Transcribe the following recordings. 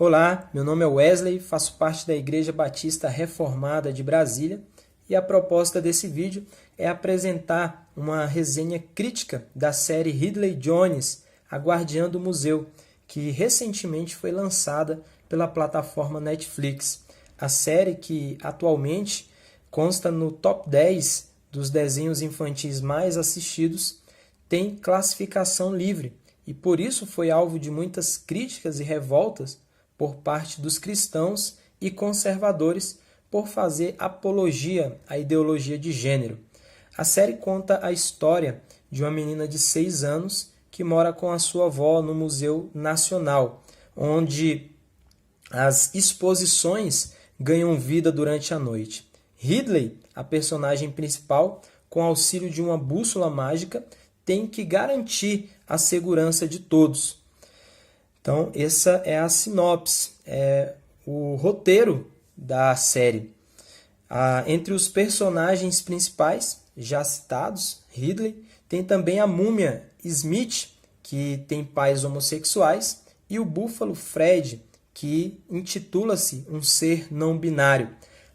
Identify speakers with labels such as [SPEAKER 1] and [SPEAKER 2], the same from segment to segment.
[SPEAKER 1] Olá, meu nome é Wesley, faço parte da Igreja Batista Reformada de Brasília e a proposta desse vídeo é apresentar uma resenha crítica da série Ridley Jones, A Guardiã do Museu, que recentemente foi lançada pela plataforma Netflix. A série que atualmente consta no top 10 dos desenhos infantis mais assistidos tem classificação livre e por isso foi alvo de muitas críticas e revoltas por parte dos cristãos e conservadores por fazer apologia à ideologia de gênero. A série conta a história de uma menina de 6 anos que mora com a sua avó no Museu Nacional, onde as exposições ganham vida durante a noite. Ridley, a personagem principal, com auxílio de uma bússola mágica, tem que garantir a segurança de todos. Então, essa é a sinopse, é o roteiro da série. Entre os personagens principais, já citados, Ridley, tem também a múmia Smith, que tem pais homossexuais, e o búfalo Fred, que intitula-se um ser não binário.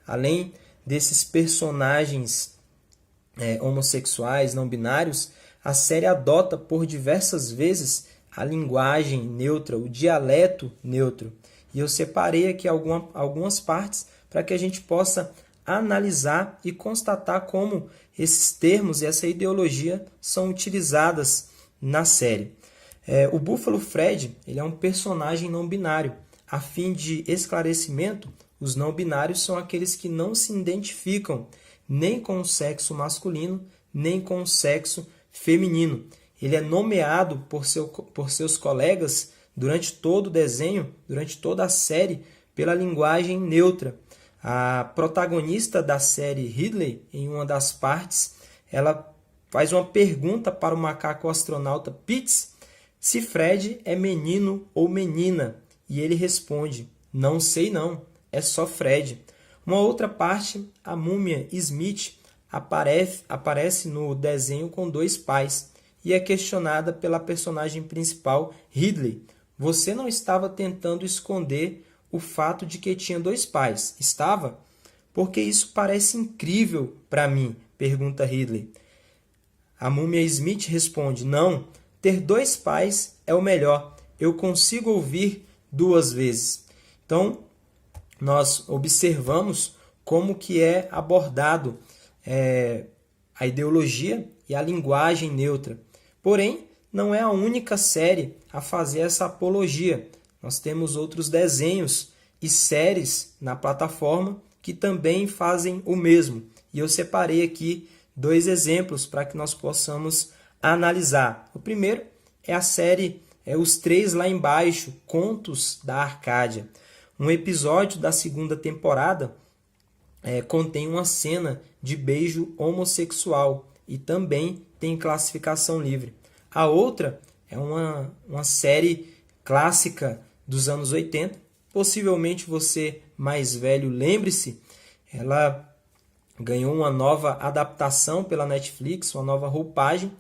[SPEAKER 1] Além desses personagens homossexuais, não binários, a série adota por diversas vezes a linguagem neutra, o dialeto neutro. E eu separei aqui algumas partes para que a gente possa analisar e constatar como esses termos e essa ideologia são utilizadas na série. O Búfalo Fred ele é um personagem não binário. A fim de esclarecimento, os não binários são aqueles que não se identificam nem com o sexo masculino, nem com o sexo feminino. Ele é nomeado por seus colegas durante todo o desenho, durante toda a série, pela linguagem neutra. A protagonista da série Ridley, em uma das partes, ela faz uma pergunta para o macaco astronauta Pitts se Fred é menino ou menina. E ele responde, não sei não, é só Fred. Uma outra parte, a múmia Smith aparece no desenho com 2 pais e é questionada pela personagem principal, Ridley. Você não estava tentando esconder o fato de que tinha 2 pais, estava? Porque isso parece incrível para mim, pergunta Ridley. A múmia Smith responde, não, ter 2 pais é o melhor, eu consigo ouvir 2 vezes. Então, nós observamos como que é abordado a ideologia e a linguagem neutra. Porém, não é a única série a fazer essa apologia. Nós temos outros desenhos e séries na plataforma que também fazem o mesmo. E eu separei aqui 2 exemplos para que nós possamos analisar. O primeiro é a série Os Três Lá Embaixo, Contos da Arcádia. Um episódio da 2ª temporada contém uma cena de beijo homossexual e também tem classificação livre. A outra é uma série clássica dos anos 80. Possivelmente você mais velho lembre-se, ela ganhou uma nova adaptação pela Netflix, uma nova roupagem,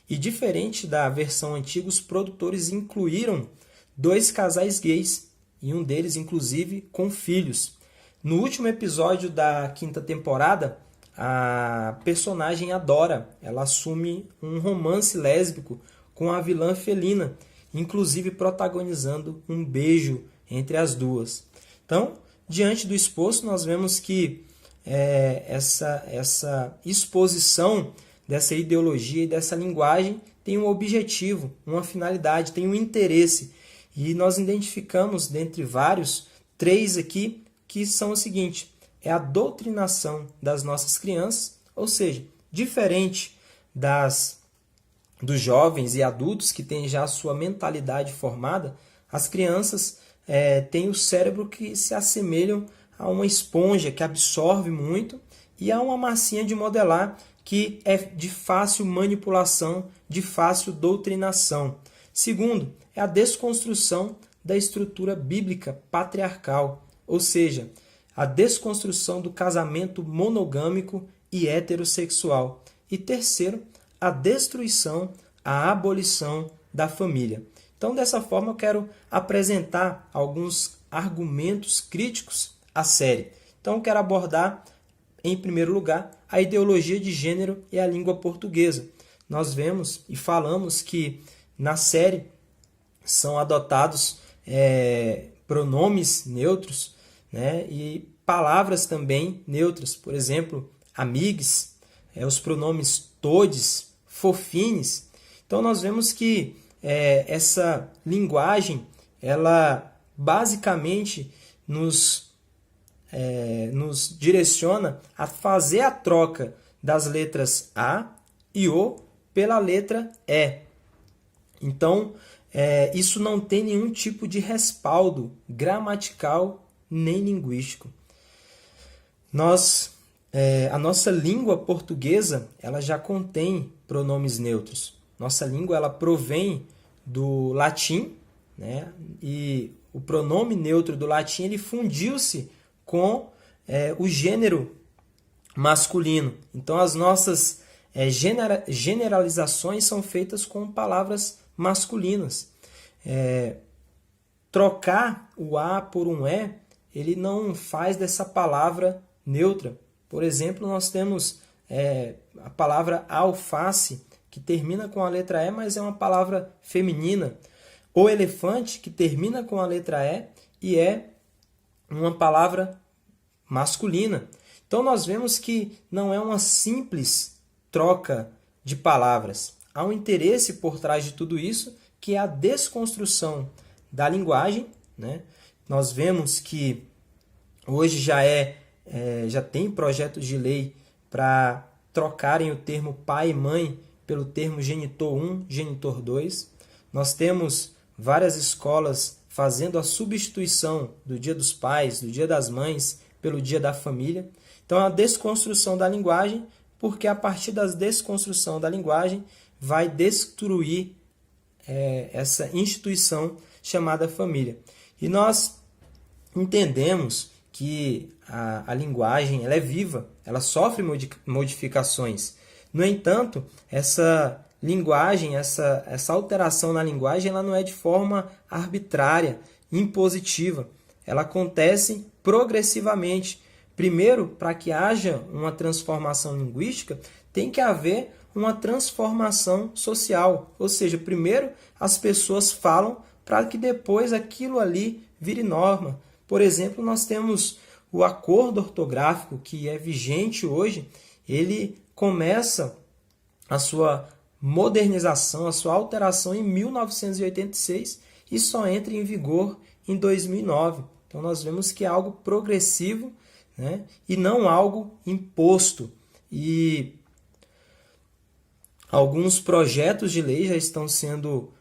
[SPEAKER 1] e diferente da versão antiga, os produtores incluíram 2 casais gays, e um deles, inclusive, com filhos. No último episódio da 5ª temporada, a personagem Adora, ela assume um romance lésbico com a vilã Felina, inclusive protagonizando um beijo entre as duas. Então, diante do exposto, nós vemos que essa exposição dessa ideologia e dessa linguagem tem um objetivo, uma finalidade, tem um interesse. E nós identificamos, dentre vários, 3 aqui, que são o seguinte, é a doutrinação das nossas crianças, ou seja, diferente dos jovens e adultos que têm já a sua mentalidade formada, as crianças têm o cérebro que se assemelham a uma esponja que absorve muito e a uma massinha de modelar que é de fácil manipulação, de fácil doutrinação. Segundo, é a desconstrução da estrutura bíblica patriarcal, ou seja, a desconstrução do casamento monogâmico e heterossexual. E terceiro, a destruição, a abolição da família. Então, dessa forma, eu quero apresentar alguns argumentos críticos à série. Então, quero abordar, em primeiro lugar, a ideologia de gênero e a língua portuguesa. Nós vemos e falamos que na série são adotados pronomes neutros, né, e palavras também neutras. Por exemplo, amigues, os pronomes todes, fofines. Então, nós vemos que essa linguagem, ela basicamente nos direciona a fazer a troca das letras A e O pela letra E. Então, isso não tem nenhum tipo de respaldo gramatical nem linguístico. A nossa língua portuguesa, ela já contém pronomes neutros. Nossa língua, ela provém do latim, né? E o pronome neutro do latim, ele fundiu-se com o gênero masculino. Então, as nossas generalizações são feitas com palavras masculinas. Trocar o A por um E, ele não faz dessa palavra neutra. Por exemplo, nós temos a palavra alface, que termina com a letra E, mas é uma palavra feminina. O elefante, que termina com a letra E e é uma palavra masculina. Então, nós vemos que não é uma simples troca de palavras. Há um interesse por trás de tudo isso, que é a desconstrução da linguagem, né? Nós vemos que hoje já tem projetos de lei para trocarem o termo pai e mãe pelo termo genitor 1, genitor 2. Nós temos várias escolas fazendo a substituição do Dia dos Pais, do Dia das Mães, pelo Dia da Família. Então, a desconstrução da linguagem, porque a partir da desconstrução da linguagem vai destruir essa instituição chamada família. E nós entendemos que a linguagem ela é viva, ela sofre modificações. No entanto, essa linguagem, essa alteração na linguagem, ela não é de forma arbitrária, impositiva. Ela acontece progressivamente. Primeiro, para que haja uma transformação linguística, tem que haver uma transformação social. Ou seja, primeiro as pessoas falam para que depois aquilo ali vire norma. Por exemplo, nós temos o acordo ortográfico que é vigente hoje, ele começa a sua modernização, a sua alteração em 1986 e só entra em vigor em 2009. Então, nós vemos que é algo progressivo, né? E não algo imposto. E alguns projetos de lei já estão sendo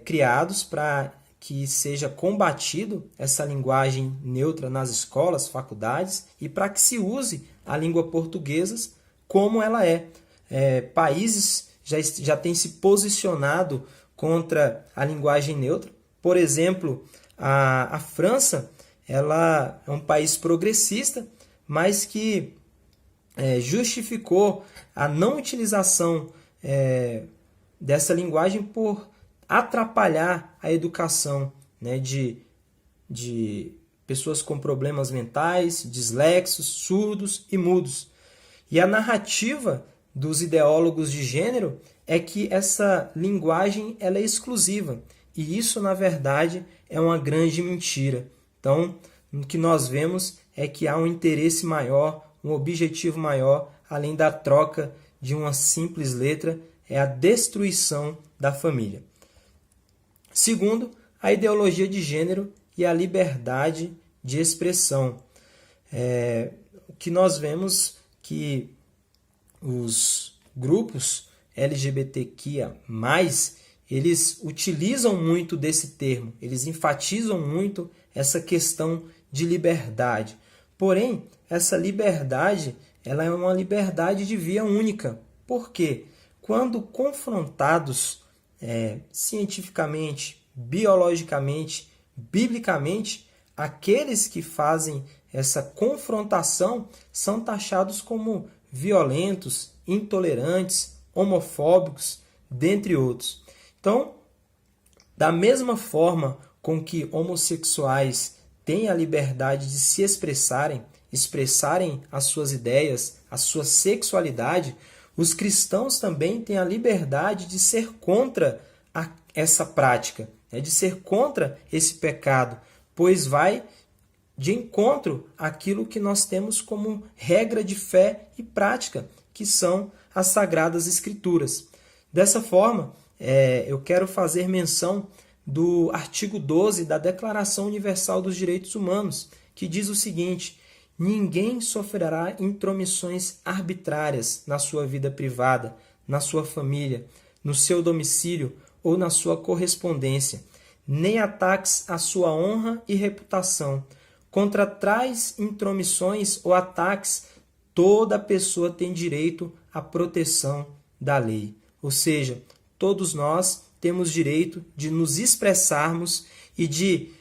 [SPEAKER 1] criados para que seja combatido essa linguagem neutra nas escolas, faculdades, e para que se use a língua portuguesa como ela é. Países já têm se posicionado contra a linguagem neutra. Por exemplo, a França, ela é um país progressista, mas que justificou a não utilização dessa linguagem por atrapalhar a educação, né, de pessoas com problemas mentais, dislexos, surdos e mudos. E a narrativa dos ideólogos de gênero é que essa linguagem ela é exclusiva. E isso, na verdade, é uma grande mentira. Então, o que nós vemos é que há um interesse maior, um objetivo maior, além da troca de uma simples letra, é a destruição da família. Segundo, a ideologia de gênero e a liberdade de expressão. O que nós vemos que os grupos LGBTQIA+, eles utilizam muito desse termo, eles enfatizam muito essa questão de liberdade. Porém, essa liberdade ela é uma liberdade de via única. Por quê? Quando confrontados cientificamente, biologicamente, biblicamente, aqueles que fazem essa confrontação são taxados como violentos, intolerantes, homofóbicos, dentre outros. Então, da mesma forma com que homossexuais têm a liberdade de se expressarem as suas ideias, a sua sexualidade, os cristãos também têm a liberdade de ser contra essa prática, né? De ser contra esse pecado, pois vai de encontro àquilo que nós temos como regra de fé e prática, que são as Sagradas Escrituras. Dessa forma, eu quero fazer menção do artigo 12 da Declaração Universal dos Direitos Humanos, que diz o seguinte: ninguém sofrerá intromissões arbitrárias na sua vida privada, na sua família, no seu domicílio ou na sua correspondência, nem ataques à sua honra e reputação. Contra tais intromissões ou ataques, toda pessoa tem direito à proteção da lei. Ou seja, todos nós temos direito de nos expressarmos e de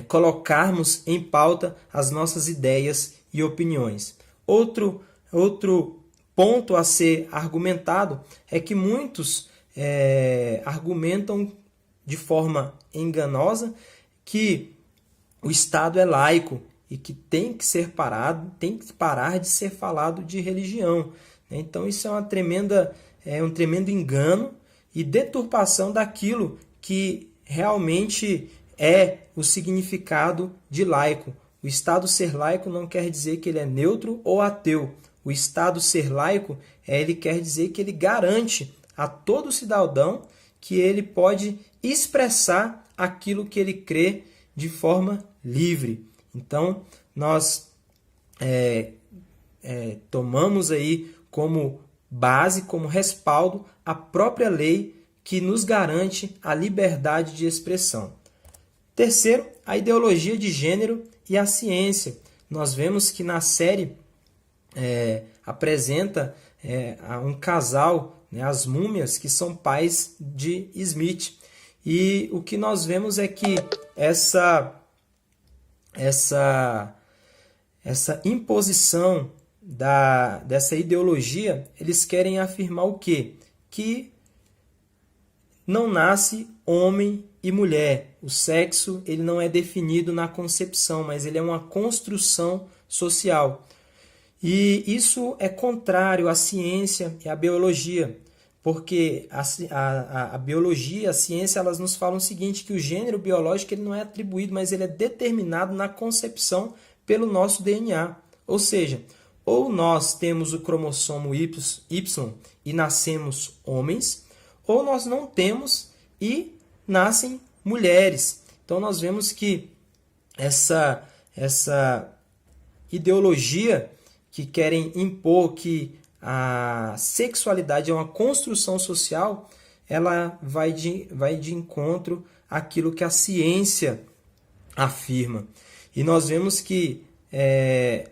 [SPEAKER 1] colocarmos em pauta as nossas ideias e opiniões. Outro ponto a ser argumentado é que muitos argumentam de forma enganosa que o Estado é laico e que tem que parar de ser falado de religião. Então isso é um tremendo engano e deturpação daquilo que realmente é o significado de laico. O Estado ser laico não quer dizer que ele é neutro ou ateu. O Estado ser laico, ele quer dizer que ele garante a todo cidadão que ele pode expressar aquilo que ele crê de forma livre. Então, nós tomamos aí como base, como respaldo, a própria lei que nos garante a liberdade de expressão. Terceiro, a ideologia de gênero e a ciência. Nós vemos que na série apresenta um casal, né, as múmias, que são pais de Smith. E o que nós vemos é que essa imposição dessa ideologia, eles querem afirmar o quê? Que não nasce homem e mulher. O sexo ele não é definido na concepção, mas ele é uma construção social. E isso é contrário à ciência e à biologia, porque a biologia, a ciência, elas nos falam o seguinte, que o gênero biológico ele não é atribuído, mas ele é determinado na concepção pelo nosso DNA. Ou seja, ou nós temos o cromossomo Y e nascemos homens, ou nós não temos e nascem mulheres. Então nós vemos que essa ideologia que querem impor que a sexualidade é uma construção social, ela vai de encontro àquilo que a ciência afirma. E nós vemos que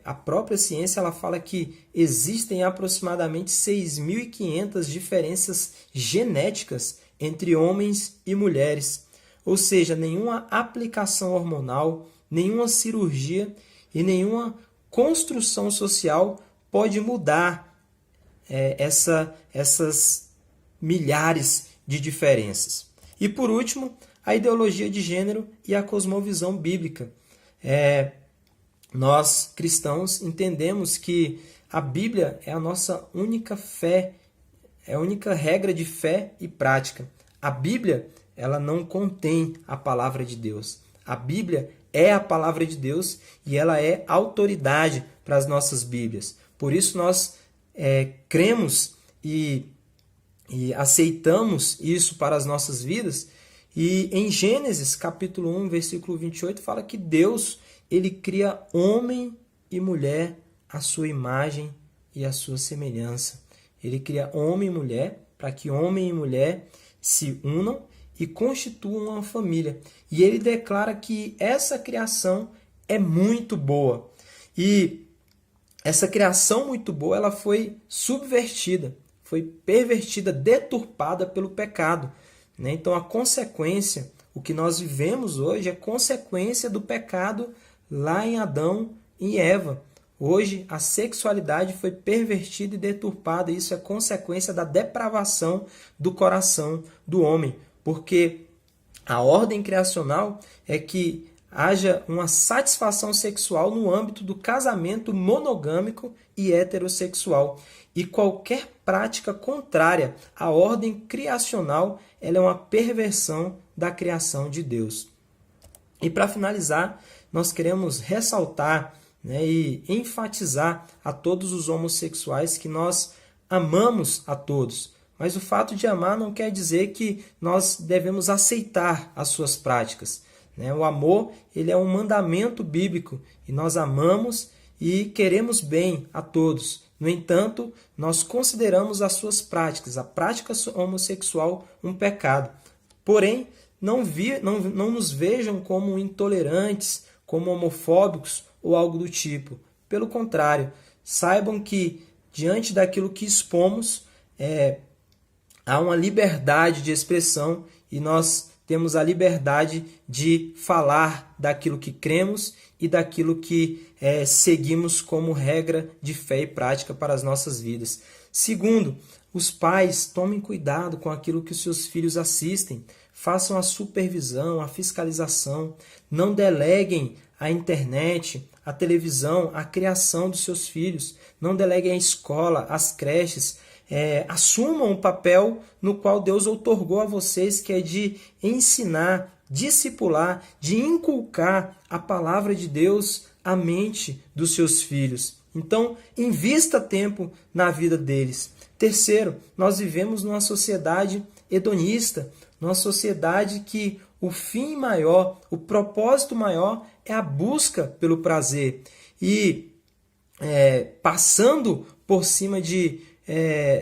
[SPEAKER 1] a própria ciência ela fala que existem aproximadamente 6.500 diferenças genéticas entre homens e mulheres. Ou seja, nenhuma aplicação hormonal, nenhuma cirurgia e nenhuma construção social pode mudar essas milhares de diferenças. E por último, a ideologia de gênero e a cosmovisão bíblica. Nós, cristãos, entendemos que a Bíblia é a nossa única fé, é a única regra de fé e prática. A Bíblia, ela não contém a palavra de Deus. A Bíblia é a palavra de Deus e ela é autoridade para as nossas Bíblias. Por isso nós cremos e aceitamos isso para as nossas vidas. E em Gênesis, capítulo 1, versículo 28, fala que Deus ele cria homem e mulher à sua imagem e à sua semelhança. Ele cria homem e mulher para que homem e mulher se unam e constituam uma família. E ele declara que essa criação é muito boa. E essa criação muito boa, ela foi subvertida, foi pervertida, deturpada pelo pecado. Né? Então a consequência, o que nós vivemos hoje é consequência do pecado lá em Adão e Eva. Hoje a sexualidade foi pervertida e deturpada, e isso é consequência da depravação do coração do homem, porque a ordem criacional é que haja uma satisfação sexual no âmbito do casamento monogâmico e heterossexual. E qualquer prática contrária à ordem criacional, ela é uma perversão da criação de Deus. E para finalizar, nós queremos ressaltar, e enfatizar a todos os homossexuais que nós amamos a todos. Mas o fato de amar não quer dizer que nós devemos aceitar as suas práticas. O amor, ele é um mandamento bíblico e nós amamos e queremos bem a todos. No entanto, nós consideramos as suas práticas, a prática homossexual, um pecado. Porém, não nos vejam como intolerantes, como homofóbicos ou algo do tipo. Pelo contrário, saibam que, diante daquilo que expomos, há uma liberdade de expressão e nós temos a liberdade de falar daquilo que cremos e daquilo que seguimos como regra de fé e prática para as nossas vidas. Segundo, os pais tomem cuidado com aquilo que os seus filhos assistem, façam a supervisão, a fiscalização, não deleguem à internet, à televisão, a criação dos seus filhos, não deleguem à escola, às creches, assumam o papel no qual Deus outorgou a vocês, que é de ensinar, discipular, de inculcar a palavra de Deus à mente dos seus filhos. Então, invista tempo na vida deles. Terceiro, nós vivemos numa sociedade hedonista, numa sociedade que o fim maior, o propósito maior é a busca pelo prazer. E passando por cima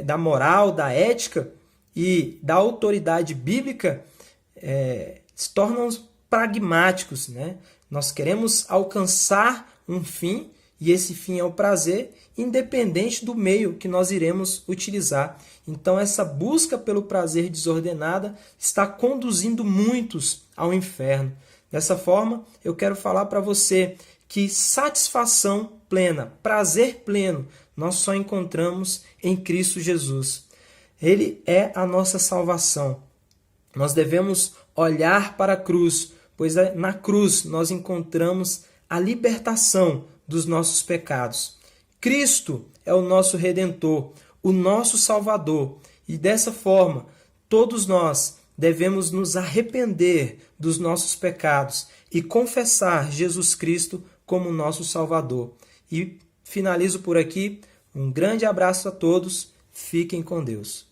[SPEAKER 1] da moral, da ética e da autoridade bíblica, se tornam pragmáticos. Nós queremos alcançar um fim, e esse fim é o prazer, independente do meio que nós iremos utilizar. Então, essa busca pelo prazer desordenada está conduzindo muitos ao inferno. Dessa forma, eu quero falar para você que satisfação plena, prazer pleno, nós só encontramos em Cristo Jesus. Ele é a nossa salvação. Nós devemos olhar para a cruz, pois na cruz nós encontramos a libertação dos nossos pecados. Cristo é o nosso Redentor, o nosso Salvador. E dessa forma, todos nós devemos nos arrepender dos nossos pecados e confessar Jesus Cristo como nosso Salvador. E finalizo por aqui. Um grande abraço a todos. Fiquem com Deus.